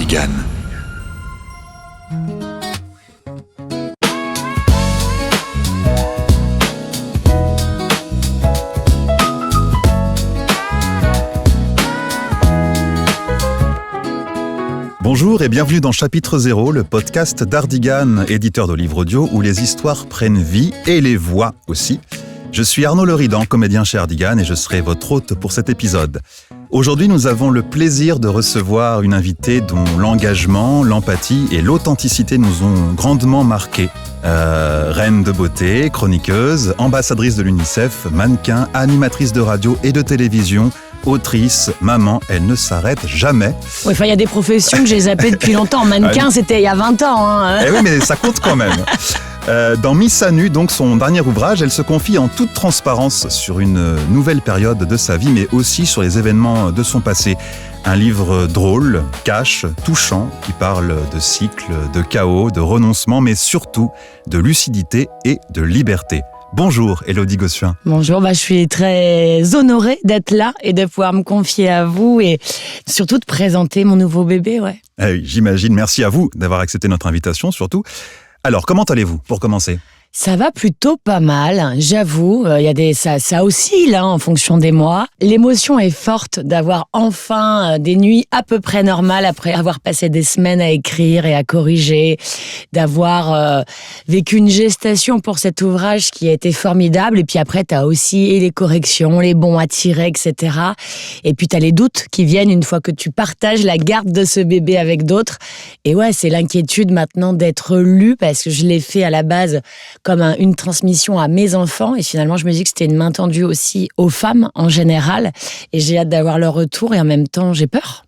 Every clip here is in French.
Dardigan. Bonjour et bienvenue dans Chapitre 0, le podcast Dardigan, éditeur de livres audio où les histoires prennent vie et les voix aussi. Je suis Arnaud Leridan, comédien chez Dardigan et je serai votre hôte pour cet épisode. Aujourd'hui, nous avons le plaisir de recevoir une invitée dont l'engagement, l'empathie et l'authenticité nous ont grandement marqués. Reine de beauté, chroniqueuse, ambassadrice de l'UNICEF, mannequin, animatrice de radio et de télévision, autrice, maman, elle ne s'arrête jamais. Oui, il y a des professions que j'ai zappées depuis longtemps. Mannequin, c'était il y a 20 ans. Eh oui, mais ça compte quand même. Dans Miss à nu, donc son dernier ouvrage, elle se confie en toute transparence sur une nouvelle période de sa vie, mais aussi sur les événements de son passé. Un livre drôle, cash, touchant, qui parle de cycles, de chaos, de renoncement, mais surtout de lucidité et de liberté. Bonjour, Élodie Gossuin. Bonjour, je suis très honorée d'être là et de pouvoir me confier à vous et surtout de présenter mon nouveau bébé, ouais. Eh oui, j'imagine. Merci à vous d'avoir accepté notre invitation, surtout. Alors, comment allez-vous, pour commencer ? Ça va plutôt pas mal, j'avoue. Ça oscille en fonction des mois. L'émotion est forte d'avoir enfin des nuits à peu près normales après avoir passé des semaines à écrire et à corriger, d'avoir vécu une gestation pour cet ouvrage qui a été formidable. Et puis après, t'as aussi les corrections, les bons à tirer, etc. Et puis t'as les doutes qui viennent une fois que tu partages la garde de ce bébé avec d'autres. Et ouais, c'est l'inquiétude maintenant d'être lu parce que je l'ai fait à la base comme une transmission à mes enfants et finalement je me dis que c'était une main tendue aussi aux femmes en général et j'ai hâte d'avoir leur retour et en même temps j'ai peur.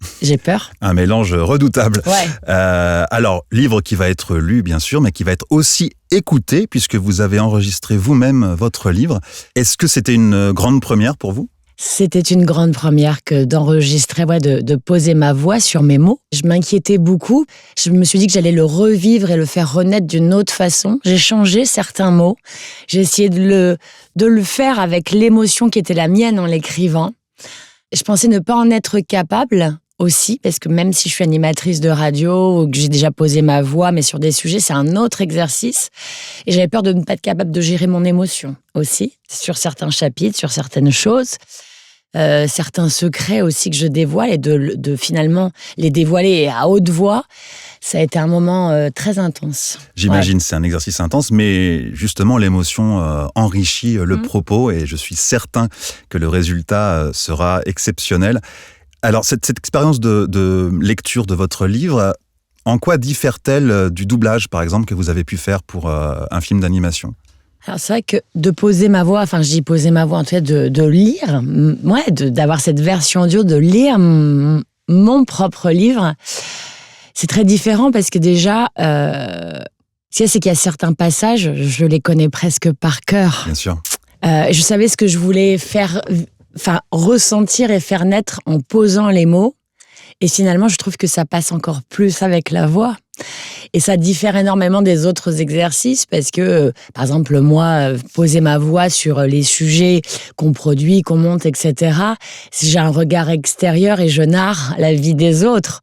Un mélange redoutable. Ouais. Alors, livre qui va être lu bien sûr, mais qui va être aussi écouté puisque vous avez enregistré vous-même votre livre. Est-ce que c'était une grande première pour vous ? C'était une grande première que d'enregistrer, de poser ma voix sur mes mots. Je m'inquiétais beaucoup. Je me suis dit que j'allais le revivre et le faire renaître d'une autre façon. J'ai changé certains mots. J'ai essayé de le faire avec l'émotion qui était la mienne en l'écrivant. Je pensais ne pas en être capable aussi, parce que même si je suis animatrice de radio ou que j'ai déjà posé ma voix, mais sur des sujets, c'est un autre exercice. Et j'avais peur de ne pas être capable de gérer mon émotion aussi, sur certains chapitres, sur certaines choses. Certains secrets aussi que je dévoile et de finalement les dévoiler à haute voix, ça a été un moment très intense. J'imagine, ouais. C'est un exercice intense, mais justement l'émotion enrichit le propos et je suis certain que le résultat sera exceptionnel. Alors cette expérience de lecture de votre livre, en quoi diffère-t-elle du doublage par exemple que vous avez pu faire pour un film d'animation ? Alors c'est vrai que de poser ma voix, je dis poser ma voix en tout cas de lire, d'avoir cette version audio, de lire mon propre livre, c'est très différent parce que déjà, c'est qu'il y a certains passages, je les connais presque par cœur. Bien sûr. Je savais ce que je voulais faire, ressentir et faire naître en posant les mots. Et finalement, je trouve que ça passe encore plus avec la voix. Et ça diffère énormément des autres exercices parce que, par exemple, moi, poser ma voix sur les sujets qu'on produit, qu'on monte, etc., j'ai un regard extérieur et je narre la vie des autres.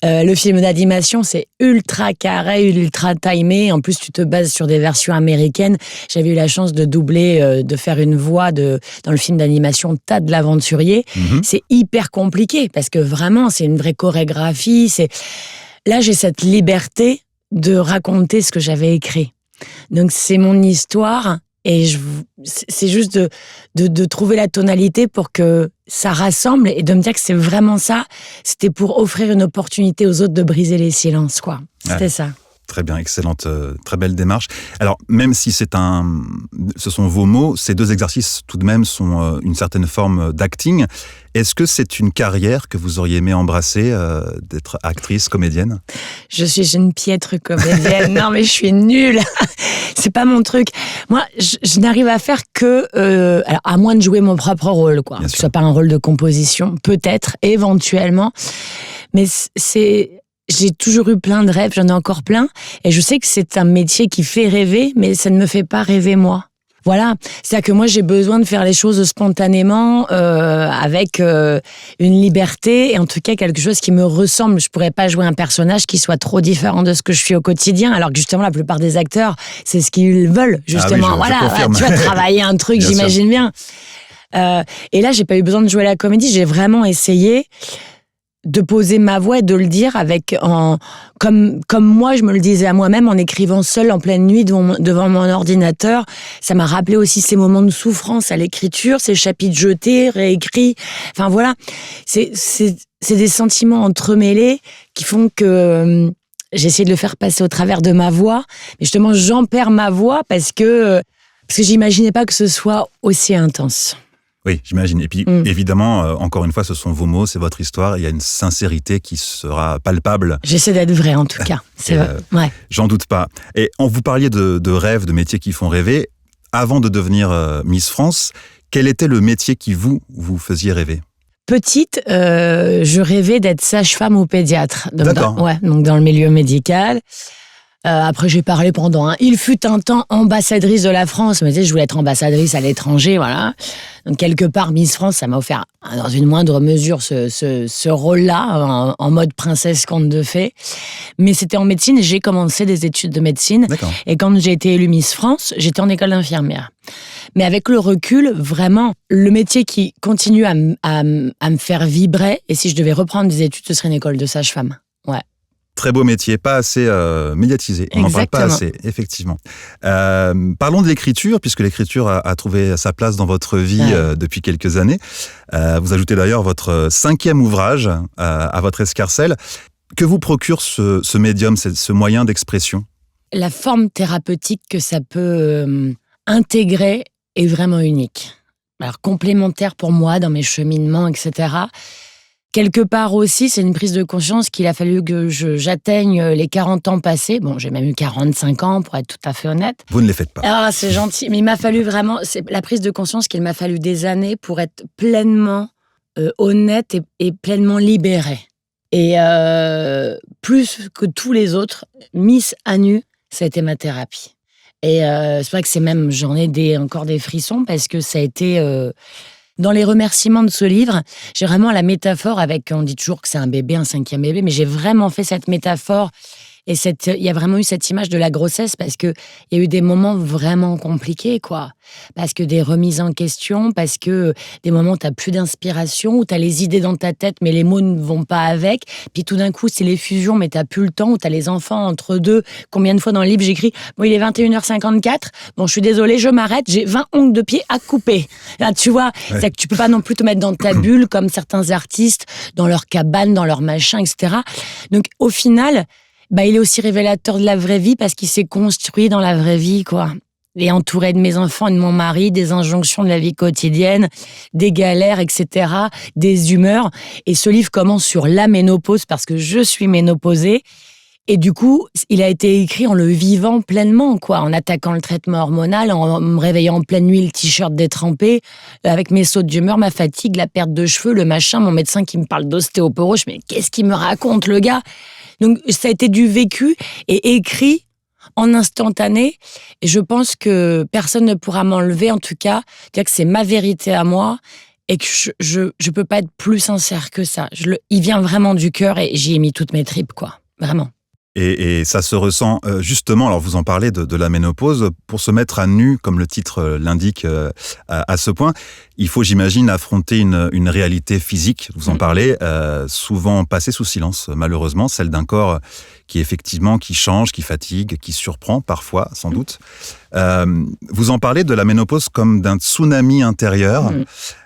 Le film d'animation, c'est ultra carré, ultra timé. En plus, tu te bases sur des versions américaines. J'avais eu la chance de doubler, de faire une voix dans le film d'animation Tad l'aventurier. C'est hyper compliqué parce que vraiment, c'est une vraie chorégraphie. Là, j'ai cette liberté de raconter ce que j'avais écrit. Donc, c'est mon histoire et c'est juste de trouver la tonalité pour que ça rassemble et de me dire que c'est vraiment ça. C'était pour offrir une opportunité aux autres de briser les silences, quoi. C'était ça. Très bien, excellente, très belle démarche. Alors, même si ce sont vos mots, ces deux exercices tout de même sont une certaine forme d'acting. Est-ce que c'est une carrière que vous auriez aimé embrasser, d'être actrice, comédienne ? Je suis une piètre comédienne. Non, mais je suis nulle. C'est pas mon truc. Moi, je n'arrive à faire que, alors, à moins de jouer mon propre rôle, quoi. Que ce soit pas un rôle de composition, peut-être, éventuellement. Mais j'ai toujours eu plein de rêves, j'en ai encore plein. Et je sais que c'est un métier qui fait rêver, mais ça ne me fait pas rêver moi. Voilà, c'est-à-dire que moi j'ai besoin de faire les choses spontanément, avec une liberté et en tout cas quelque chose qui me ressemble. Je pourrais pas jouer un personnage qui soit trop différent de ce que je suis au quotidien, alors que justement la plupart des acteurs, c'est ce qu'ils veulent justement. Ah oui, je confirme. Tu vas travailler un truc, Bien j'imagine bien. Et là j'ai pas eu besoin de jouer la comédie, j'ai vraiment essayé de poser ma voix et de le dire comme moi je me le disais à moi-même en écrivant seule en pleine nuit devant mon ordinateur. Ça m'a rappelé aussi ces moments de souffrance à l'écriture, ces chapitres jetés, réécrits. Enfin voilà, c'est des sentiments entremêlés qui font que j'ai essayé de le faire passer au travers de ma voix. Mais justement, j'en perds ma voix parce que j'imaginais pas que ce soit aussi intense. Oui, j'imagine. Et puis, évidemment, encore une fois, ce sont vos mots, c'est votre histoire. Il y a une sincérité qui sera palpable. J'essaie d'être vraie, en tout cas. C'est vrai. Ouais. J'en doute pas. Et vous parliez de rêves, de métiers qui font rêver. Avant de devenir Miss France, quel était le métier qui vous faisiez rêver ? Petite, je rêvais d'être sage-femme ou pédiatre. D'accord. Donc dans le milieu médical. Après, j'ai parlé pendant il fut un temps ambassadrice de la France. Mais tu sais, je voulais être ambassadrice à l'étranger, voilà. Donc, quelque part, Miss France, ça m'a offert, dans une moindre mesure, ce rôle-là, en mode princesse conte de fées. Mais c'était en médecine, j'ai commencé des études de médecine. D'accord. Et quand j'ai été élue Miss France, j'étais en école d'infirmière. Mais avec le recul, vraiment, le métier qui continue à me faire vibrer, et si je devais reprendre des études, ce serait une école de sage-femme. Ouais. Très beau métier, pas assez médiatisé. On n'en parle pas assez, effectivement. Parlons de l'écriture, puisque l'écriture a trouvé sa place dans votre vie depuis quelques années. Vous ajoutez d'ailleurs votre 5e ouvrage à votre escarcelle. Que vous procure ce médium, ce moyen d'expression ? La forme thérapeutique que ça peut intégrer est vraiment unique. Alors, complémentaire pour moi dans mes cheminements, etc. Quelque part aussi, c'est une prise de conscience qu'il a fallu que j'atteigne les 40 ans passés. Bon, j'ai même eu 45 ans, pour être tout à fait honnête. Vous ne les faites pas. Ah, c'est gentil. Mais il m'a fallu vraiment... C'est la prise de conscience qu'il m'a fallu des années pour être pleinement honnête et pleinement libérée. Et plus que tous les autres, Miss à nu, ça a été ma thérapie. Et c'est vrai que j'en ai encore des frissons parce que ça a été... Dans les remerciements de ce livre, j'ai vraiment la métaphore on dit toujours que c'est un bébé, un 5e bébé, mais j'ai vraiment fait cette métaphore et il y a vraiment eu cette image de la grossesse parce que il y a eu des moments vraiment compliqués, quoi. Parce que des remises en question, parce que des moments où t'as plus d'inspiration, où t'as les idées dans ta tête, mais les mots ne vont pas avec. Puis tout d'un coup, c'est l'effusion, mais t'as plus le temps, où t'as les enfants entre deux. Combien de fois dans le livre, j'écris, bon, il est 21h54, bon, je suis désolée, je m'arrête, j'ai 20 ongles de pied à couper. Là, tu vois, c'est que tu peux pas non plus te mettre dans ta bulle, comme certains artistes, dans leur cabane, dans leur machin, etc. Donc, au final, il est aussi révélateur de la vraie vie parce qu'il s'est construit dans la vraie vie, quoi. Et entouré de mes enfants et de mon mari, des injonctions de la vie quotidienne, des galères, etc., des humeurs. Et ce livre commence sur la ménopause parce que je suis ménopausée. Et du coup, il a été écrit en le vivant pleinement, quoi, en attaquant le traitement hormonal, en me réveillant en pleine nuit, le t-shirt détrempé, avec mes sautes d'humeur, ma fatigue, la perte de cheveux, le machin, mon médecin qui me parle d'ostéoporose. Mais qu'est-ce qu'il me raconte, le gars ? Donc, ça a été du vécu et écrit en instantané. Et je pense que personne ne pourra m'enlever, en tout cas, dire que c'est ma vérité à moi et que je peux pas être plus sincère que ça. Il vient vraiment du cœur et j'y ai mis toutes mes tripes, quoi. Vraiment. Et ça se ressent justement, alors vous en parlez de la ménopause, pour se mettre à nu, comme le titre l'indique à ce point, il faut, j'imagine, affronter une réalité physique, vous en parlez, souvent passée sous silence, malheureusement, celle d'un corps qui change, qui fatigue, qui surprend parfois, sans doute. Vous en parlez de la ménopause comme d'un tsunami intérieur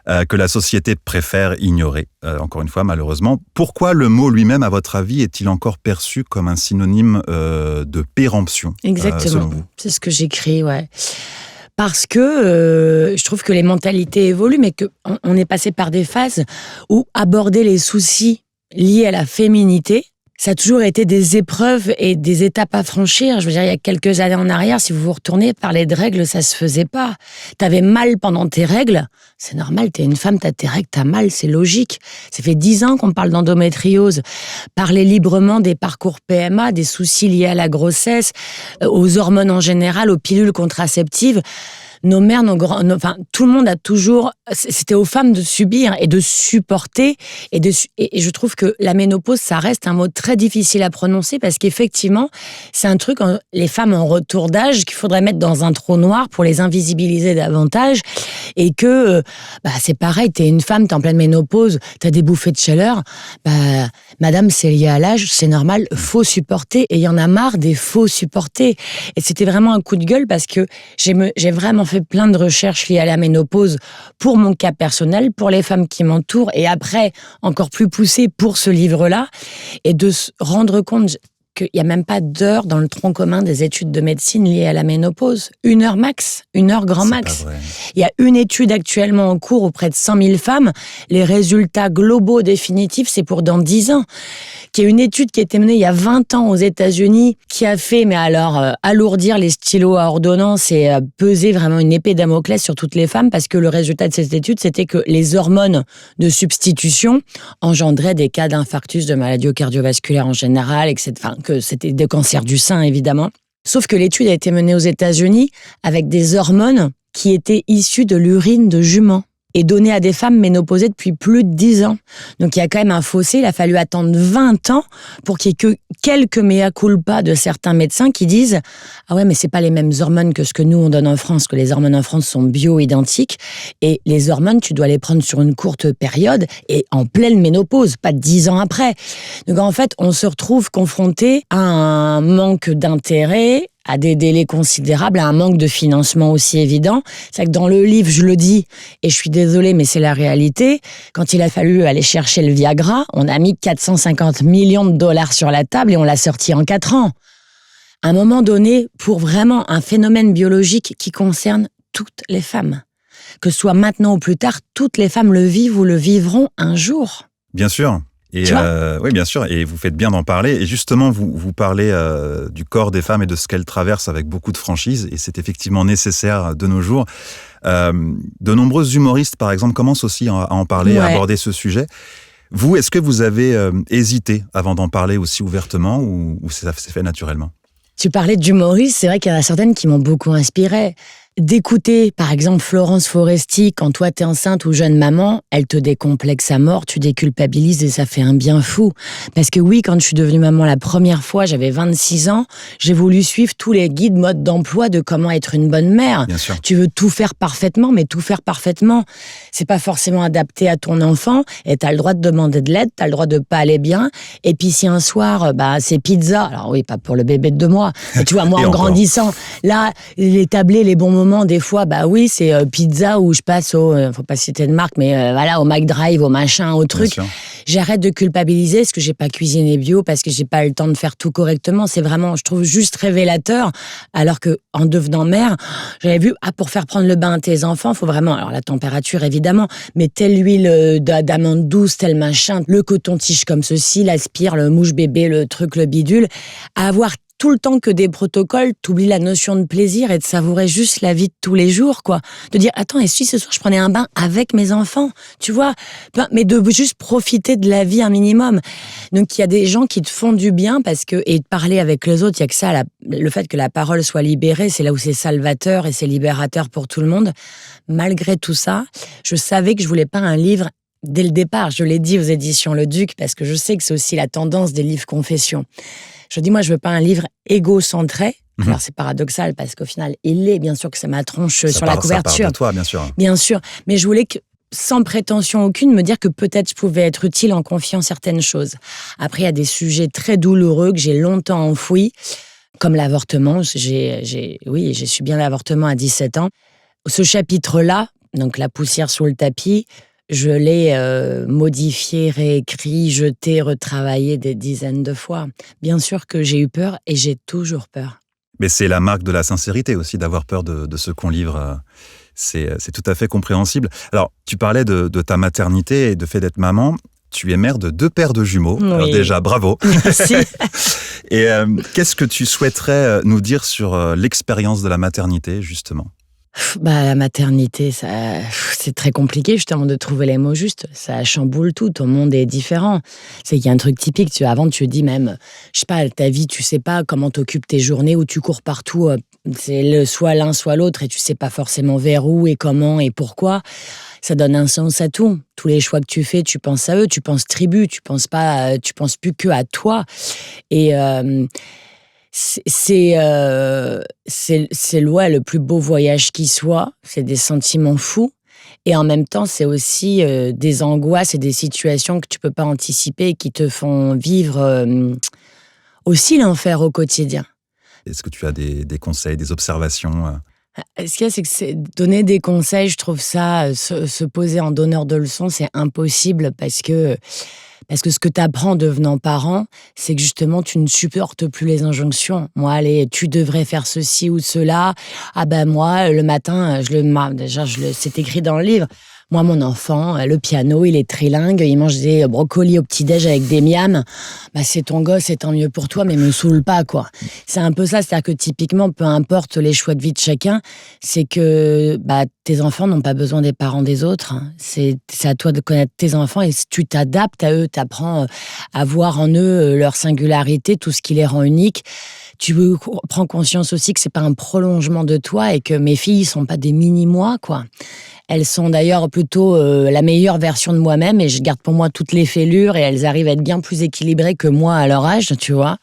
que la société préfère ignorer, encore une fois, malheureusement. Pourquoi le mot lui-même, à votre avis, est-il encore perçu comme un synonyme de péremption? Exactement, selon vous? C'est ce que j'écris, ouais. Parce que je trouve que les mentalités évoluent, mais qu'on est passé par des phases où aborder les soucis liés à la féminité, ça a toujours été des épreuves et des étapes à franchir. Je veux dire, il y a quelques années en arrière, si vous vous retournez, parler de règles, ça se faisait pas. T'avais mal pendant tes règles, c'est normal, t'es une femme, t'as tes règles, t'as mal, c'est logique. Ça fait 10 ans qu'on parle d'endométriose. Parler librement des parcours PMA, des soucis liés à la grossesse, aux hormones en général, aux pilules contraceptives. nos mères, tout le monde a toujours... C'était aux femmes de subir et de supporter. Et je trouve que la ménopause, ça reste un mot très difficile à prononcer parce qu'effectivement, c'est un truc, les femmes en retour d'âge, qu'il faudrait mettre dans un trou noir pour les invisibiliser davantage. Et que, c'est pareil, t'es une femme, t'es en pleine ménopause, t'as des bouffées de chaleur. Madame, c'est lié à l'âge, c'est normal, faut supporter. Et il y en a marre des faux supporter. Et c'était vraiment un coup de gueule parce que j'ai vraiment fait plein de recherches liées à la ménopause pour mon cas personnel, pour les femmes qui m'entourent, et après, encore plus poussé pour ce livre-là, et de se rendre compte qu'il n'y a même pas d'heure dans le tronc commun des études de médecine liées à la ménopause. 1 heure max, 1 heure grand max. Il y a une étude actuellement en cours auprès de 100 000 femmes. Les résultats globaux définitifs, c'est pour dans 10 ans. Qui est une étude qui a été menée il y a 20 ans aux États-Unis, qui a fait, alourdir les stylos à ordonnance et peser vraiment une épée Damoclès sur toutes les femmes, parce que le résultat de cette étude, c'était que les hormones de substitution engendraient des cas d'infarctus, de maladies cardiovasculaires en général, etc. Que c'était des cancers du sein, évidemment. Sauf que l'étude a été menée aux États-Unis avec des hormones qui étaient issues de l'urine de juments et données à des femmes ménopausées depuis plus de 10 ans. Donc il y a quand même un fossé, il a fallu attendre 20 ans pour qu'il y ait que quelques mea culpa de certains médecins qui disent « Ah ouais, mais c'est pas les mêmes hormones que ce que nous on donne en France, que les hormones en France sont bio-identiques, et les hormones, tu dois les prendre sur une courte période et en pleine ménopause, pas 10 ans après. » Donc en fait, on se retrouve confronté à un manque d'intérêt, à des délais considérables, à un manque de financement aussi évident. C'est que dans le livre, je le dis, et je suis désolée, mais c'est la réalité, quand il a fallu aller chercher le Viagra, on a mis 450 millions de dollars sur la table et on l'a sorti en 4 ans. À un moment donné, pour vraiment un phénomène biologique qui concerne toutes les femmes, que ce soit maintenant ou plus tard, toutes les femmes le vivent ou le vivront un jour. Bien sûr. Et oui, bien sûr, et vous faites bien d'en parler. Et justement, vous parlez du corps des femmes et de ce qu'elles traversent avec beaucoup de franchise, et c'est effectivement nécessaire de nos jours. De nombreux humoristes, par exemple, commencent aussi à en parler, à aborder ce sujet. Vous, est-ce que vous avez hésité avant d'en parler aussi ouvertement, ou ça s'est fait naturellement ? Tu parlais d'humoristes, c'est vrai qu'il y en a certaines qui m'ont beaucoup inspirée. D'écouter, par exemple, Florence Foresti, quand toi t'es enceinte ou jeune maman, elle te décomplexe à mort, tu déculpabilises et ça fait un bien fou. Parce que oui, quand je suis devenue maman la première fois, j'avais 26 ans, j'ai voulu suivre tous les guides modes d'emploi de comment être une bonne mère. Bien sûr. Tu veux tout faire parfaitement, mais tout faire parfaitement, c'est pas forcément adapté à ton enfant, et t'as le droit de demander de l'aide, t'as le droit de pas aller bien, et puis si un soir, c'est pizza, alors oui, pas pour le bébé de 2 mois, mais tu vois, moi en grandissant, là, les tablés, les bons moments, des fois, oui, c'est pizza où je passe faut pas citer de marque, mais au McDrive, au machin, au truc. J'arrête de culpabiliser parce que j'ai pas cuisiné bio, parce que j'ai pas eu le temps de faire tout correctement. C'est vraiment, je trouve, juste révélateur. Alors que, en devenant mère, j'avais vu, pour faire prendre le bain à tes enfants, faut vraiment, alors la température évidemment, mais telle huile d'amande douce, tel machin, le coton-tige comme ceci, l'aspire, le mouche bébé, le truc, le bidule, à avoir tout le temps que des protocoles, t'oublies la notion de plaisir et de savourer juste la vie de tous les jours, quoi. De dire, attends, et si ce soir je prenais un bain avec mes enfants, tu vois, mais de juste profiter de la vie un minimum. Donc il y a des gens qui te font du bien et de parler avec les autres, il y a que ça, le fait que la parole soit libérée, c'est là où c'est salvateur et c'est libérateur pour tout le monde. Malgré tout ça, je savais que je voulais pas un livre. Dès le départ, je l'ai dit aux éditions Le Duc, parce que je sais que c'est aussi la tendance des livres confessions. Je dis, moi, je veux pas un livre égocentré. Alors, c'est paradoxal, parce qu'au final, il l'est. Bien sûr que c'est ma tronche sur la couverture. Ça part de toi, bien sûr. Bien sûr. Mais je voulais que, sans prétention aucune, me dire que peut-être je pouvais être utile en confiant certaines choses. Après, il y a des sujets très douloureux que j'ai longtemps enfouis, comme l'avortement. J'ai subi un avortement à 17 ans. Ce chapitre-là, donc la poussière sous le tapis, je l'ai modifié, réécrit, jeté, retravaillé des dizaines de fois. Bien sûr que j'ai eu peur et j'ai toujours peur. Mais c'est la marque de la sincérité aussi, d'avoir peur de ce qu'on livre. C'est tout à fait compréhensible. Alors, tu parlais de ta maternité et de fait d'être maman. Tu es mère de 2 paires de jumeaux. Oui. Alors déjà, bravo. Merci. Et qu'est-ce que tu souhaiterais nous dire sur l'expérience de la maternité, justement ? La maternité, c'est très compliqué justement de trouver les mots justes. Ça chamboule tout. Ton monde est différent. C'est qu'il y a un truc typique. Avant, tu dis même, je sais pas, ta vie, tu sais pas comment t'occupes tes journées où tu cours partout. C'est soit l'un, soit l'autre, et tu sais pas forcément vers où et comment et pourquoi. Ça donne un sens à tout. Tous les choix que tu fais, tu penses à eux, tu penses tribu, tu penses plus que à toi. Et c'est le plus beau voyage qui soit. C'est des sentiments fous. Et en même temps, c'est aussi des angoisses et des situations que tu peux pas anticiper et qui te font vivre aussi l'enfer au quotidien. Est-ce que tu as des conseils, des observations Ce qu'il y a, c'est que donner des conseils, je trouve ça, se poser en donneur de leçons, c'est impossible parce que ce que tu apprends en devenant parent, c'est que justement, tu ne supportes plus les injonctions. Moi, allez, tu devrais faire ceci ou cela. Ah ben moi, le matin, c'est écrit dans le livre. Moi, mon enfant, le piano, il est trilingue, il mange des brocolis au petit-déj avec des miams. C'est ton gosse, c'est tant mieux pour toi, mais me saoule pas, quoi. C'est un peu ça, c'est-à-dire que typiquement, peu importe les choix de vie de chacun, c'est que tes enfants n'ont pas besoin des parents des autres. C'est à toi de connaître tes enfants et tu t'adaptes à eux, t'apprends à voir en eux leur singularité, tout ce qui les rend uniques. Tu prends conscience aussi que c'est pas un prolongement de toi et que mes filles sont pas des mini-moi, quoi. Elles sont d'ailleurs plutôt la meilleure version de moi-même et je garde pour moi toutes les fêlures et elles arrivent à être bien plus équilibrées que moi à leur âge, tu vois.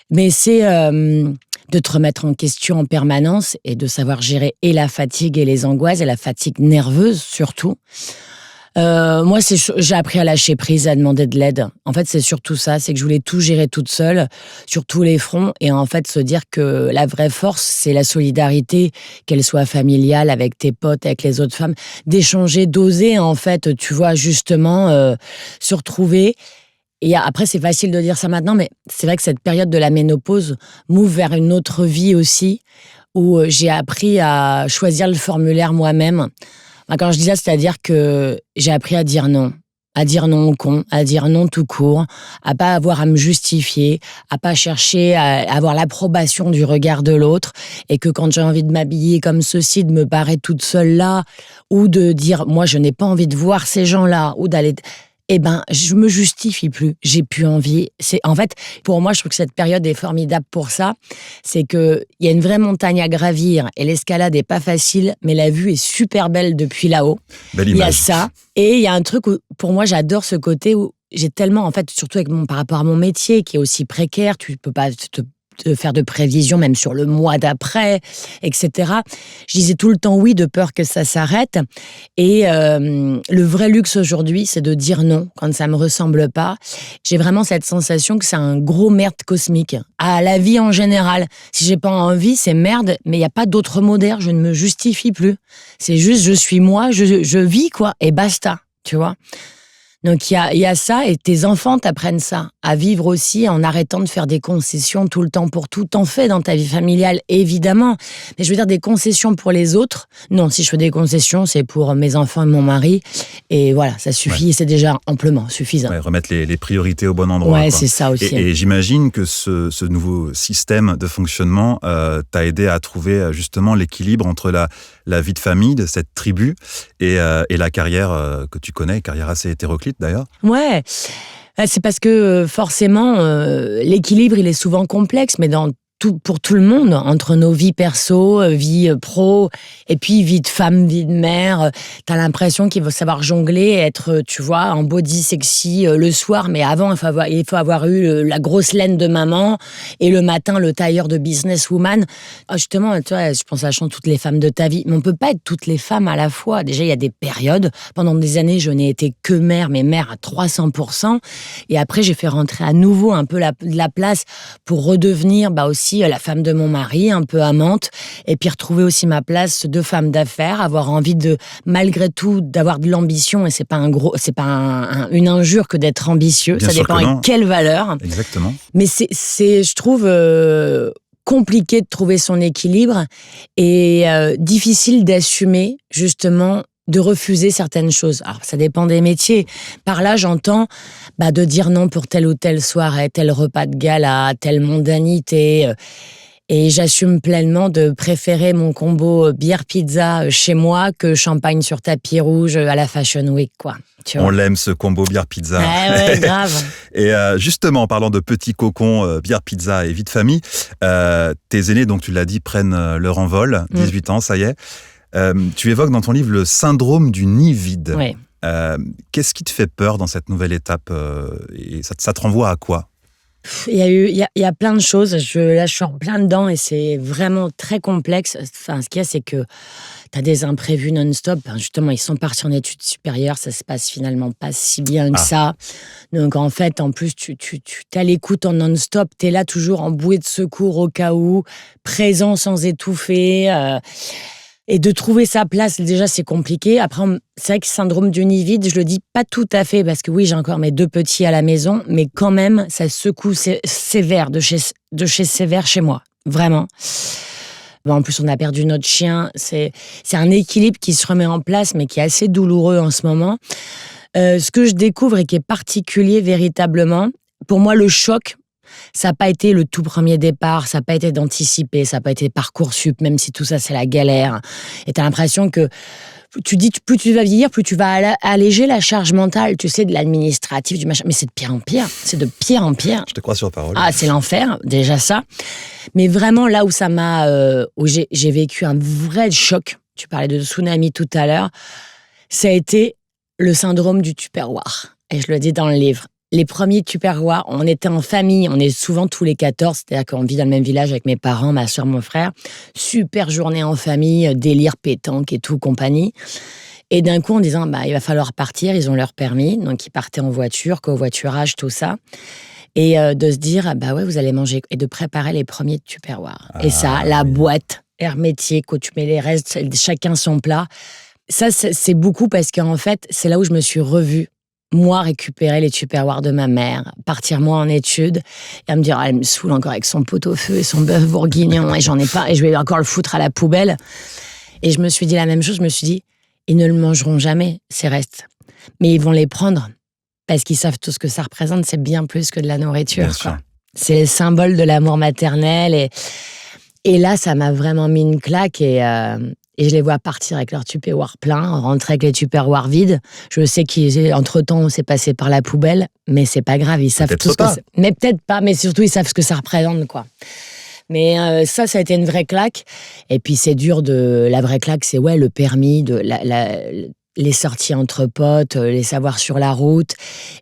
Mais c'est de te remettre en question en permanence et de savoir gérer et la fatigue et les angoisses et la fatigue nerveuse surtout. Moi, j'ai appris à lâcher prise, à demander de l'aide. En fait, c'est surtout ça, c'est que je voulais tout gérer toute seule, sur tous les fronts, et en fait, se dire que la vraie force, c'est la solidarité, qu'elle soit familiale, avec tes potes, avec les autres femmes, d'échanger, d'oser, en fait, tu vois, justement, se retrouver. Et après, c'est facile de dire ça maintenant, mais c'est vrai que cette période de la ménopause m'ouvre vers une autre vie aussi, où j'ai appris à choisir le formulaire moi-même. Quand je dis ça, c'est-à-dire que j'ai appris à dire non au con, à dire non tout court, à pas avoir à me justifier, à pas chercher à avoir l'approbation du regard de l'autre, et que quand j'ai envie de m'habiller comme ceci, de me barrer toute seule là, ou de dire moi je n'ai pas envie de voir ces gens-là, ou d'aller... je me justifie plus, j'ai plus envie. En fait, pour moi, je trouve que cette période est formidable pour ça. C'est qu'il y a une vraie montagne à gravir et l'escalade est pas facile, mais la vue est super belle depuis là-haut. Belle image. Il y a ça. Et il y a un truc où, pour moi, j'adore ce côté où j'ai tellement, en fait, surtout par rapport à mon métier qui est aussi précaire, tu peux pas de faire de prévisions, même sur le mois d'après, etc. Je disais tout le temps oui, de peur que ça s'arrête. Et le vrai luxe aujourd'hui, c'est de dire non quand ça me ressemble pas. J'ai vraiment cette sensation que c'est un gros merde cosmique. À la vie en général. Si j'ai pas envie, c'est merde, mais il n'y a pas d'autre mot d'air, je ne me justifie plus. C'est juste, je suis moi, je vis, quoi, et basta, tu vois. Donc il y a ça, et tes enfants t'apprennent ça, à vivre aussi en arrêtant de faire des concessions tout le temps pour tout. T'en fais dans ta vie familiale, évidemment. Mais je veux dire, des concessions pour les autres, non, si je fais des concessions, c'est pour mes enfants et mon mari. Et voilà, ça suffit, et c'est déjà amplement suffisant. Ouais, remettre les priorités au bon endroit. Ouais, quoi. C'est ça aussi. Et j'imagine que ce nouveau système de fonctionnement t'a aidé à trouver justement l'équilibre entre la vie de famille, de cette tribu, et la carrière que tu connais, carrière assez hétéroclite d'ailleurs. Ouais, c'est parce que forcément, l'équilibre, il est souvent complexe, mais pour tout le monde, entre nos vies perso, vie pro, et puis vie de femme, vie de mère, t'as l'impression qu'il faut savoir jongler, être, tu vois, en body sexy le soir, mais avant, il faut avoir eu la grosse laine de maman, et le matin, le tailleur de businesswoman. Justement, tu vois, je pense à toutes les femmes de ta vie, mais on peut pas être toutes les femmes à la fois. Déjà, il y a des périodes, pendant des années, je n'ai été que mère, mais mère à 300%, et après, j'ai fait rentrer à nouveau un peu la place pour redevenir, aussi, la femme de mon mari, un peu amante, et puis retrouver aussi ma place de femme d'affaires, avoir envie malgré tout, d'avoir de l'ambition, et c'est pas une injure que d'être ambitieux, Bien ça dépend avec quelle valeur. Exactement. Mais c'est je trouve, compliqué de trouver son équilibre, et difficile d'assumer, justement, de refuser certaines choses. Alors, ça dépend des métiers. Par là, j'entends de dire non pour tel ou tel soirée, tel repas de gala, telle mondanité. Et j'assume pleinement de préférer mon combo bière-pizza chez moi que champagne sur tapis rouge à la Fashion Week, quoi. Tu vois. On l'aime, ce combo bière-pizza. Ouais, grave. Et justement, en parlant de petits cocons, bière-pizza et vie de famille, tes aînés, donc tu l'as dit, prennent leur envol, 18 ans, ça y est. Tu évoques dans ton livre le syndrome du nid vide. Oui. Qu'est-ce qui te fait peur dans cette nouvelle étape et ça te renvoie à quoi? Il y a plein de choses. Là, je suis en plein dedans et c'est vraiment très complexe. Enfin, ce qu'il y a, c'est que tu as des imprévus non-stop. Justement, ils sont partis en études supérieures. Ça se passe finalement pas si bien que ça. Donc, en fait, en plus, tu t'as l'écoute en non-stop. Tu es là toujours en bouée de secours au cas où, présent sans étouffer. Et de trouver sa place, déjà, c'est compliqué. Après, c'est vrai que syndrome du nid vide, je le dis pas tout à fait, parce que oui, j'ai encore mes 2 petits à la maison, mais quand même, ça secoue sévère, de chez sévère chez moi. Vraiment. Bon, en plus, on a perdu notre chien. C'est un équilibre qui se remet en place, mais qui est assez douloureux en ce moment. Ce que je découvre et qui est particulier véritablement, pour moi, le choc, ça n'a pas été le tout premier départ, ça n'a pas été d'anticiper, ça n'a pas été Parcoursup, même si tout ça, c'est la galère. Et tu as l'impression que tu dis, plus tu vas vieillir, plus tu vas alléger la charge mentale, tu sais, de l'administratif, du machin. Mais c'est de pire en pire. C'est de pire en pire. Je te crois sur parole. Ah, c'est l'enfer, déjà ça. Mais vraiment, là où ça m'a... où j'ai vécu un vrai choc, tu parlais de tsunami tout à l'heure, ça a été le syndrome du Tupperware. Et je le dis dans le livre. Les premiers Tupperware, on était en famille, on est souvent tous les 14, c'est-à-dire qu'on vit dans le même village avec mes parents, ma soeur, mon frère. Super journée en famille, délire, pétanque et tout, compagnie. Et d'un coup, en disant, il va falloir partir, ils ont leur permis, donc ils partaient en voiture, covoiturage, tout ça. Et de se dire, ouais, vous allez manger, et de préparer les premiers Tupperware. Et ça, la boîte hermétique, où tu mets les restes, chacun son plat. Ça, c'est beaucoup parce qu'en fait, c'est là où je me suis revue. Moi, récupérer les Tupperware de ma mère, partir moi en études, et à me dire, elle me saoule encore avec son pot-au-feu et son bœuf bourguignon, et j'en ai pas, et je vais encore le foutre à la poubelle. Et je me suis dit la même chose, je me suis dit, ils ne le mangeront jamais, ces restes. Mais ils vont les prendre, parce qu'ils savent tout ce que ça représente, c'est bien plus que de la nourriture. Quoi. C'est le symbole de l'amour maternel, et là, ça m'a vraiment mis une claque, et je les vois partir avec leurs Tupperware pleins, rentrer avec les Tupperware vides. Je sais qu'entre-temps, on s'est passé par la poubelle, mais c'est pas grave, ils savent peut-être tout ce que c'est. Mais peut-être pas, mais surtout, ils savent ce que ça représente, quoi. Mais ça a été une vraie claque. Et puis, c'est dur la vraie claque, c'est le permis, les sorties entre potes, les savoirs sur la route,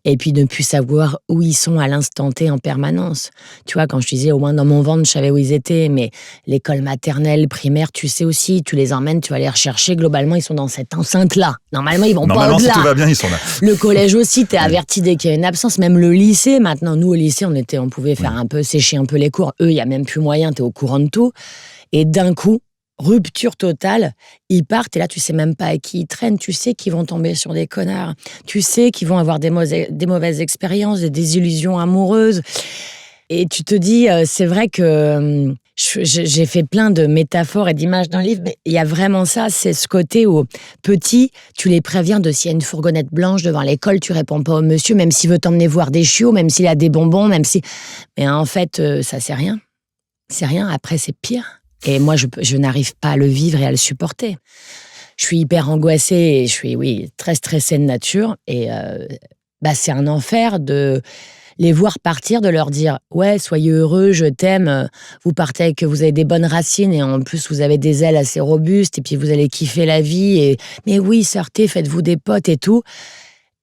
et puis ne plus savoir où ils sont à l'instant T en permanence. Tu vois, quand je disais, au moins dans mon ventre, je savais où ils étaient, mais l'école maternelle, primaire, tu sais aussi, tu les emmènes, tu vas les rechercher, globalement, ils sont dans cette enceinte-là. Normalement, ils vont pas au-delà. Normalement, si tout va bien, ils sont là. Le collège aussi, t'es averti dès qu'il y a une absence, même le lycée, maintenant, nous, au lycée, on pouvait faire un peu, sécher un peu les cours. Eux, il y a même plus moyen, t'es au courant de tout. Et d'un coup, rupture totale, ils partent et là tu sais même pas avec qui ils traînent, tu sais qu'ils vont tomber sur des connards, tu sais qu'ils vont avoir des mauvaises expériences, des désillusions amoureuses. Et tu te dis, c'est vrai que j'ai fait plein de métaphores et d'images dans le livre, mais il y a vraiment ça, c'est ce côté où, petit, tu les préviens de s'il y a une fourgonnette blanche devant l'école, tu réponds pas au monsieur, même s'il veut t'emmener voir des chiots, même s'il a des bonbons, même si... Mais en fait, ça c'est rien. C'est rien, après c'est pire. Et moi, je n'arrive pas à le vivre et à le supporter. Je suis hyper angoissée et je suis, très stressée de nature. Et c'est un enfer de les voir partir, de leur dire « Ouais, soyez heureux, je t'aime, vous partez avec, vous avez des bonnes racines et en plus, vous avez des ailes assez robustes et puis vous allez kiffer la vie. Et mais oui, sortez, faites-vous des potes et tout. »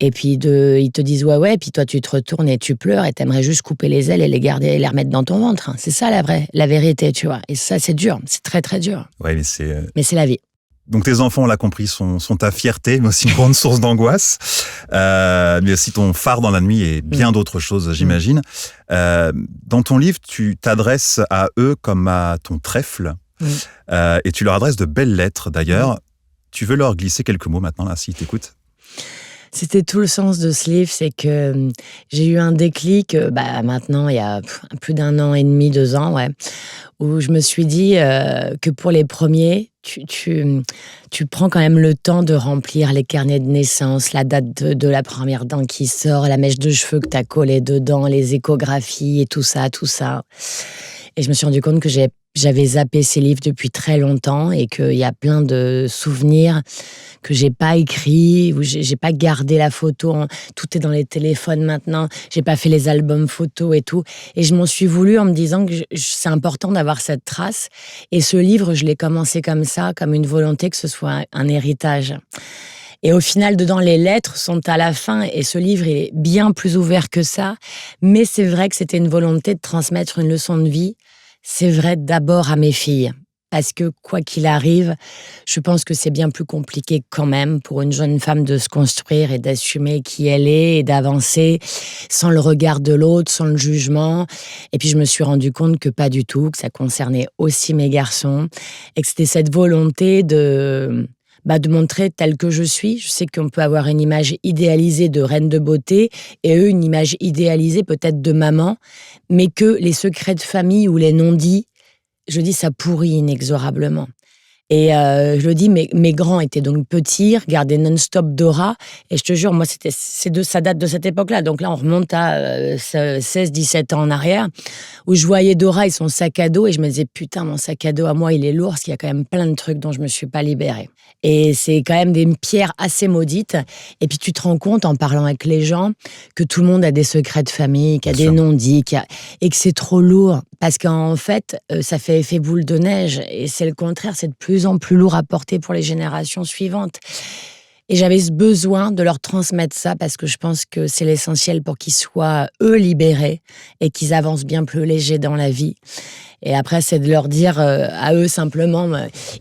Et puis ils te disent ouais, puis toi tu te retournes et tu pleures et t'aimerais juste couper les ailes et les garder et les remettre dans ton ventre. C'est ça la vérité, tu vois. Et ça c'est dur, c'est très très dur. Ouais, mais c'est. Mais c'est la vie. Donc tes enfants, on l'a compris, sont ta fierté, mais aussi une grande source d'angoisse. Mais aussi ton phare dans la nuit et bien d'autres choses, j'imagine. Dans ton livre, tu t'adresses à eux comme à ton trèfle. Et tu leur adresses de belles lettres d'ailleurs. Tu veux leur glisser quelques mots maintenant là, s'ils t'écoutent? C'était tout le sens de ce livre, c'est que j'ai eu un déclic, maintenant, il y a plus d'1 an et demi, 2 ans, où je me suis dit que pour les premiers, tu prends quand même le temps de remplir les carnets de naissance, la date de la première dent qui sort, la mèche de cheveux que t'as collée dedans, les échographies et tout ça. Et je me suis rendu compte que j'avais zappé ces livres depuis très longtemps et qu'il y a plein de souvenirs que j'ai pas écrits, où j'ai pas gardé la photo. Tout est dans les téléphones maintenant. J'ai pas fait les albums photos et tout. Et je m'en suis voulu en me disant que c'est important d'avoir cette trace. Et ce livre, je l'ai commencé comme ça, comme une volonté que ce soit un héritage. Et au final, dedans, les lettres sont à la fin et ce livre est bien plus ouvert que ça. Mais c'est vrai que c'était une volonté de transmettre une leçon de vie. C'est vrai d'abord à mes filles. Parce que quoi qu'il arrive, je pense que c'est bien plus compliqué quand même pour une jeune femme de se construire et d'assumer qui elle est et d'avancer sans le regard de l'autre, sans le jugement. Et puis je me suis rendu compte que pas du tout, que ça concernait aussi mes garçons et que c'était cette volonté de montrer telle que je suis. Je sais qu'on peut avoir une image idéalisée de reine de beauté et eux, une image idéalisée peut-être de maman, mais que les secrets de famille ou les non-dits, je dis, ça pourrit inexorablement. Et je le dis, mes grands étaient donc petits, regardaient non-stop Dora. Et je te jure, moi, ça date de cette époque-là. Donc là, on remonte à 16-17 ans en arrière, où je voyais Dora et son sac à dos. Et je me disais, putain, mon sac à dos à moi, il est lourd, parce qu'il y a quand même plein de trucs dont je me suis pas libérée. Et c'est quand même des pierres assez maudites. Et puis tu te rends compte, en parlant avec les gens, que tout le monde a des secrets de famille, qu'il y a des non-dits, et que c'est trop lourd. Parce qu'en fait, ça fait effet boule de neige. Et c'est le contraire, c'est de plus en plus lourd à porter pour les générations suivantes. Et j'avais ce besoin de leur transmettre ça parce que je pense que c'est l'essentiel pour qu'ils soient, eux, libérés et qu'ils avancent bien plus légers dans la vie. Et après, c'est de leur dire à eux simplement,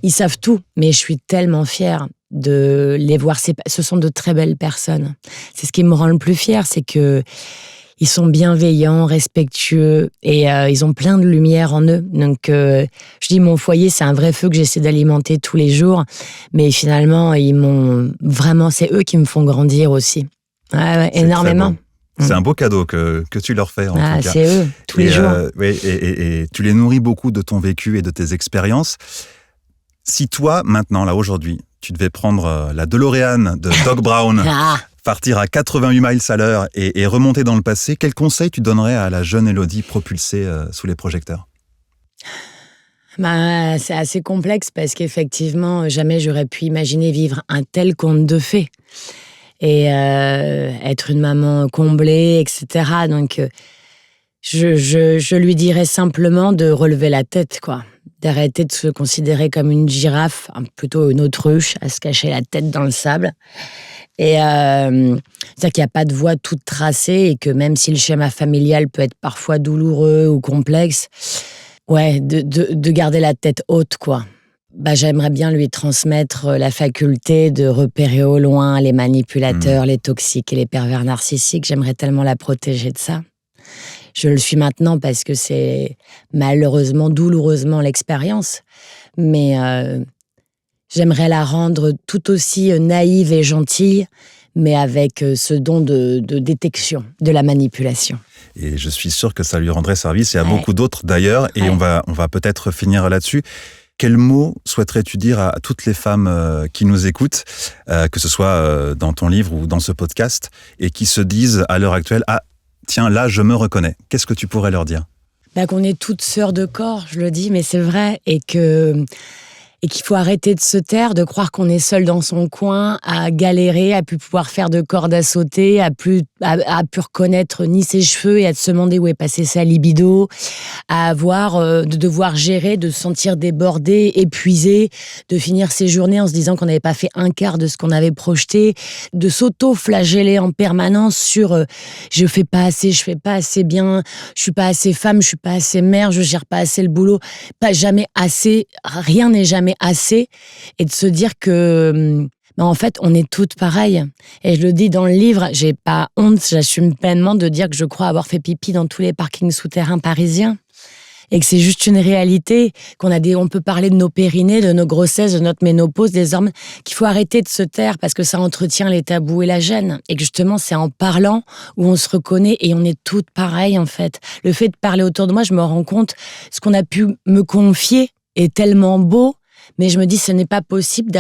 ils savent tout, mais je suis tellement fière de les voir. Ce sont de très belles personnes. C'est ce qui me rend le plus fière, c'est que ils sont bienveillants, respectueux et ils ont plein de lumière en eux. Donc, je dis, mon foyer, c'est un vrai feu que j'essaie d'alimenter tous les jours. Mais finalement, c'est eux qui me font grandir aussi. Ouais, énormément. C'est un beau cadeau que tu leur fais, en tout cas. C'est eux, tous les jours. Et tu les nourris beaucoup de ton vécu et de tes expériences. Si toi, maintenant, là, aujourd'hui, tu devais prendre la DeLorean de Doc Brown, partir à 88 miles à l'heure et remonter dans le passé, quel conseil tu donnerais à la jeune Élodie propulsée sous les projecteurs ? C'est assez complexe parce qu'effectivement, jamais j'aurais pu imaginer vivre un tel conte de fées. Et être une maman comblée, etc. Donc, je lui dirais simplement de relever la tête, quoi. D'arrêter de se considérer comme une girafe, plutôt une autruche, à se cacher la tête dans le sable. Et c'est-à-dire qu'il n'y a pas de voie toute tracée et que même si le schéma familial peut être parfois douloureux ou complexe, de garder la tête haute, quoi. J'aimerais bien lui transmettre la faculté de repérer au loin les manipulateurs, les toxiques et les pervers narcissiques. J'aimerais tellement la protéger de ça. Je le suis maintenant parce que c'est malheureusement, douloureusement l'expérience. Mais j'aimerais la rendre tout aussi naïve et gentille, mais avec ce don de détection de la manipulation. Et je suis sûr que ça lui rendrait service, et à beaucoup d'autres d'ailleurs. Et on va peut-être finir là-dessus. Quel mot souhaiterais-tu dire à toutes les femmes qui nous écoutent, que ce soit dans ton livre ou dans ce podcast, et qui se disent à l'heure actuelle « Ah, tiens, là, je me reconnais ». Qu'est-ce que tu pourrais leur dire ? Qu'on est toutes sœurs de corps, je le dis, mais c'est vrai, et qu'il faut arrêter de se taire, de croire qu'on est seul dans son coin, à galérer, à plus pouvoir faire de corde à sauter, à plus reconnaître ni ses cheveux et à se demander où est passée sa libido, à de devoir gérer, de se sentir débordé, épuisé, de finir ses journées en se disant qu'on n'avait pas fait un quart de ce qu'on avait projeté, de s'auto-flageller en permanence sur je fais pas assez bien, je suis pas assez femme, je suis pas assez mère, je gère pas assez le boulot, pas jamais assez, rien n'est jamais assez, et de se dire que en fait on est toutes pareilles. Et je le dis dans le livre, j'ai pas honte, j'assume pleinement de dire que je crois avoir fait pipi dans tous les parkings souterrains parisiens, et que c'est juste une réalité, on peut parler de nos périnées, de nos grossesses, de notre ménopause désormais, qu'il faut arrêter de se taire parce que ça entretient les tabous et la gêne, et que justement c'est en parlant où on se reconnaît et on est toutes pareilles en fait. Le fait de parler autour de moi, je me rends compte, ce qu'on a pu me confier est tellement beau, mais je me dis ce n'est pas possible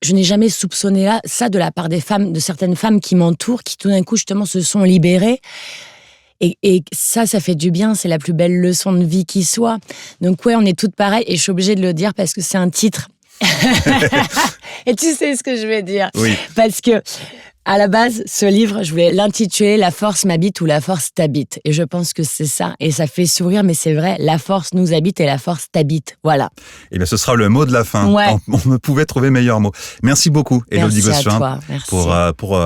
je n'ai jamais soupçonné ça de la part des femmes, de certaines femmes qui m'entourent, qui tout d'un coup justement se sont libérées. Et ça fait du bien, c'est la plus belle leçon de vie qui soit. Donc ouais, on est toutes pareilles et je suis obligée de le dire parce que c'est un titre. Et tu sais ce que je vais dire. Oui. Parce que, à la base, ce livre, je voulais l'intituler « La force m'habite » ou « La force t'habite ». Et je pense que c'est ça. Et ça fait sourire, mais c'est vrai. La force nous habite et la force t'habite. Voilà. Eh bien, ce sera le mot de la fin. Ouais. On ne pouvait trouver meilleur mot. Merci beaucoup, Élodie Gossuin, pour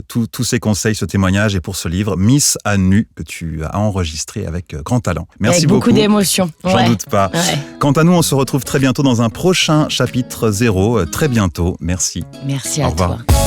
tous ces conseils, ce témoignage et pour ce livre, Miss à nu, que tu as enregistré avec grand talent. Merci avec beaucoup. Beaucoup d'émotion. J'en doute pas. Ouais. Quant à nous, on se retrouve très bientôt dans un prochain chapitre 0. Très bientôt. Merci. Merci Au à revoir. toi.